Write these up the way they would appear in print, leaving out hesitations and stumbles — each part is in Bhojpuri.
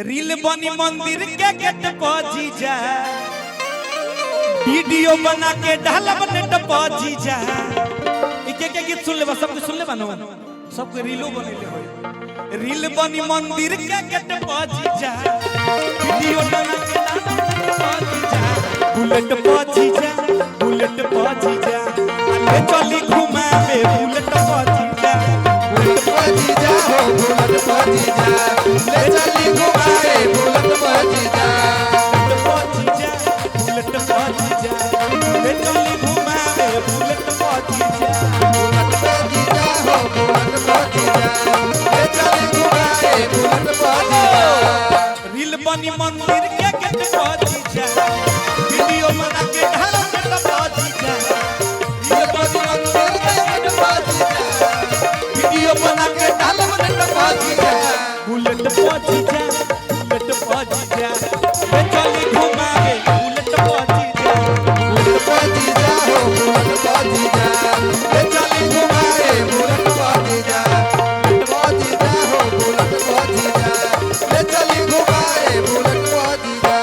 रील बनी मंदिर के गेट पर जीजा, वीडियो बना के डालब नेट पर जीजा। के गीत सुन ले, सब कुछ सुन ले बानो, सब के रीलो बनेले होय। रील बनी मंदिर के गेट पर जीजा, वीडियो बना के डालब नेट पर जीजा। बुलेट पर जीजा, बुलेट पर जीजा, ले चली घुमावे बुलेट पर जीजा। बुलेट पर जीजा हो बुलेट पर जीजा, ले चली घुमावे बुलेट पर जीजा। बुलेट पर जीजा, ले चली घुमावे बुलेट पर जीजा। बुलेट पर जीजा हो बुलेट पर जीजा, ले चली घुमावे बुलेट पर जीजा। रील बनी मंदिर के गेट पर जीजा, वीडियो बना के ढालो नेट पर जीजा। रील बनी मंदिर के गेट पर जीजा, वीडियो बना के ढालो नेट पर जीजा। बुलेट पर जीजा, बुलेट पर जीजा, ले चली घुमावे बुलेट पर जीजा। बुलेट पर जीजा हो बुलेट पर जीजा, ले चली घुमावे बुलेट पर जीजा। बुलेट पर जीजा हो बुलेट पर जीजा, ले चली घुमावे बुलेट पर जीजा।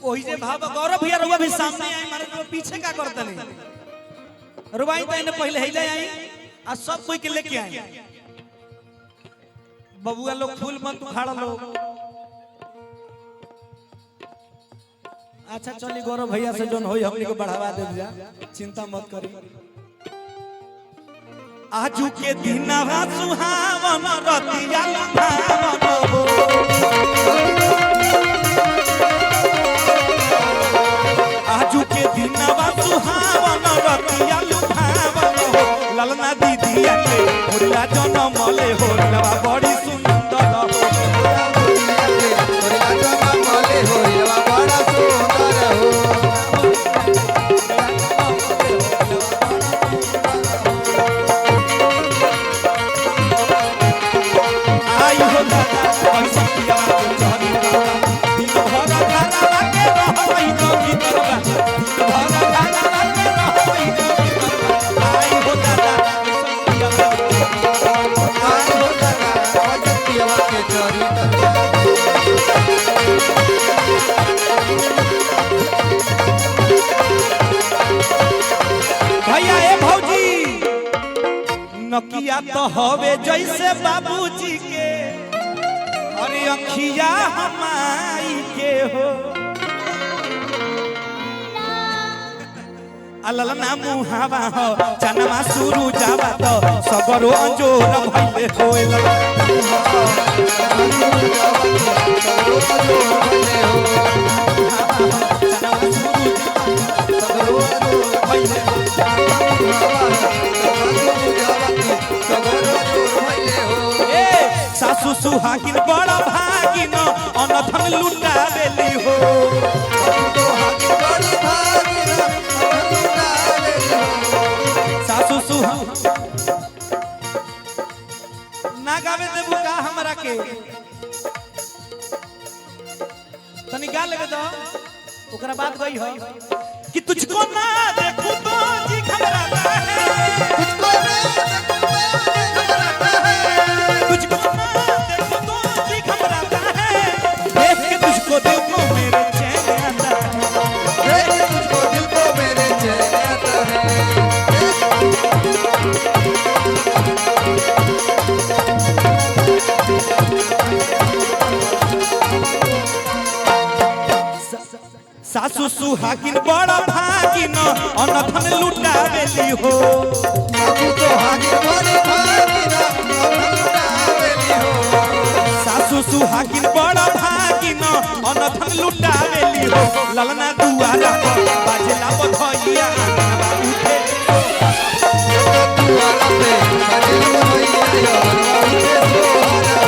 वही जे भाव गौरव भैया रुआ भी सामने आई, मारे तो पीछे का करता नहीं। रुआई तो इन्हें पहले ही ले आई और सब कोई के लेके आई। बबुआ लोग फूल मत उखाड़ लो। अच्छा चली गौरव भैया से जोन होई हमनी को बढ़ावा दे जा, चिंता मत करी। आजू के दिनवा सुहावन रतिया भावन हो। आजू के दिनवा सुहावन रतिया भावन हो। ललना दीदिया के होरिला जनम ले हो, लवा बड़ी सुंदर हो। आई हो दादा पैसा पिया के चली दादा, दिन भर घरवा के रहई तो भीतरवा, दिन भर घरवा के रहई तो भीतरवा। आई हो दादा पैसा पिया आई हो दादा पैसा पिया के चली भैया ए भौजी नकिया तो हवे जैसे बाबूजी के, अरे अखिया हमाई के हो। अललना मुहावा हो चनमा शुरू जावा तो सगरो अंजोर भइले होएला। सासु सुहागिन बड़ा भागिन अनधन लुटावेली हो। सासु सुहा ना गावे देबू का हमरा के, तनी गा लेबे तो ओकरा बात गई हो कि तुझको ना देखूं तो जी घबराता है। तुझको ना देखूं तो जी घबराता है। देख के तुझको दिल को मेरे चैन आता है। देख के तुझको दिल को मेरे चैन आता है। सासु सुहागिन बड़ा भागिन अनधन लुटावेली हो। सासु सुहागिन बड़ा भागिन अनधन लुटावेली हो। सासु सुहागिन बड़ा भागिन अनधन लुटावेली हो। ललना दुआरा पर बाजेला बधइया उठे दुआरा पे बाजेला बधइया उठे सोहरा।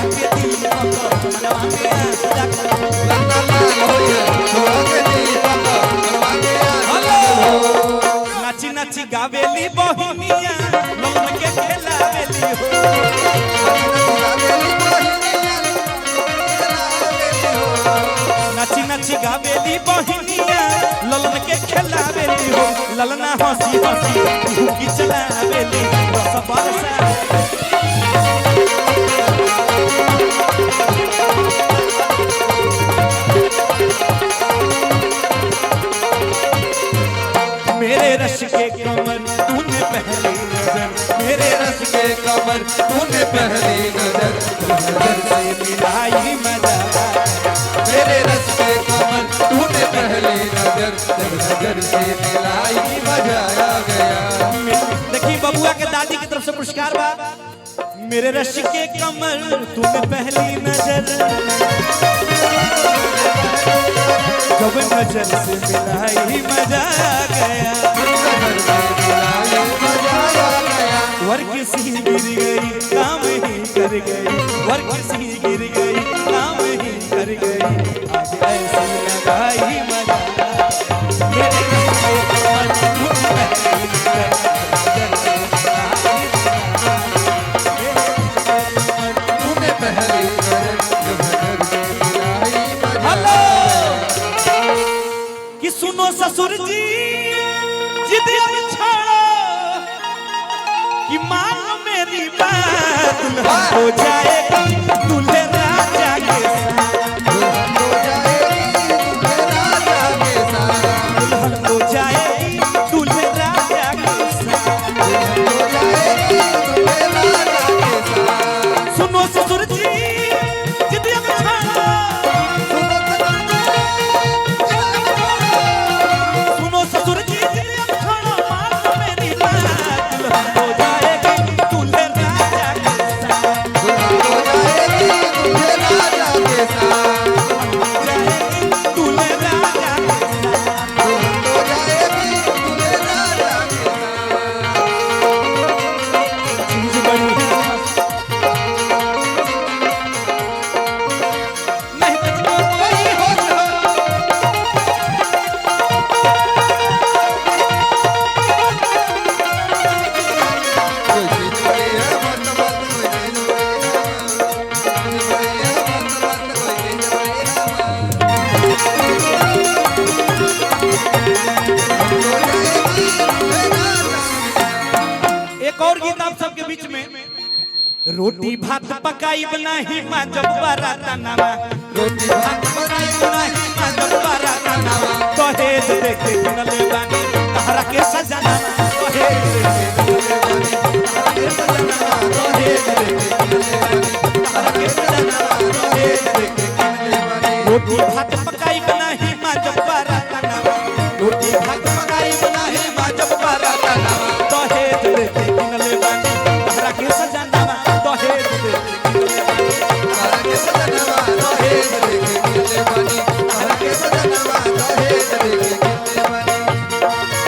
के दिल को मनवा में गावेली बहिनिया ललन के खेलावेली हो ललना हंसी हंसी की चलावेली रस बरसा मेरे रश के कमर तूने पहली नजर मेरे रस के कमर तूने पहली नजर से मिलाई मजा मेरे रस के कमर तूने पहली नजर से मिलाई मजा आ गया। देखिए बबुआ के दादी की तरफ से पुरस्कार बा मेरे रश के कमर तूने पहली नजर जब नजर से मिलाई मजा आ गया वर्क सी गिर गई काम ही कर गई वर्क सी गिर गई काम ही कर गई आज ऐसी लगाई मजा मेरे रश के कमर तूने पहली नजर तूने पहली नजर से मिलाई मजा हेलो कि सुनो ससुर जी जिद अब छोड़ो कि मानो मेरी बात दुल्हन हो जाएगी दूल्हे राजा के साथ हो जाएगी तुझे राजा के साथ दुल्हन हो जाएगी दूल्हे राजा के साथ हो जाएगी तुझे राजा के साथ सुनो ससुर जी जिद अब छोड़ो सुनो ससुर जी जिद अब छोड़ो मानो मेरी बात दुल्हन हो जाएगी दूल्हे राजा के साथ हो जाएगी तुझे राजा के साथ दूल्हे राजा के साथ हो जाएगी तुझे राजा के साथ चीज बड़ी है नहीं तुझको कोई कोई चीज बड़ी है मत मत कोई चीज बड़ी है मत मत कोई चीज बड़ी है हो जाएगी तुझे राजा एक और गीत आप सबके बीच में रोटी भात पकाई बनाही माँ जब बाराता नामा रोटी भात बनाई बनाई जब बाराता नामा दहेज देके किनले बानी तहरा के सजना दहेज देके किनले बानी तहरा के सजना दहेज देके किनले बानी तहरा के सजना दहेज देके किनले बानी रोटी भात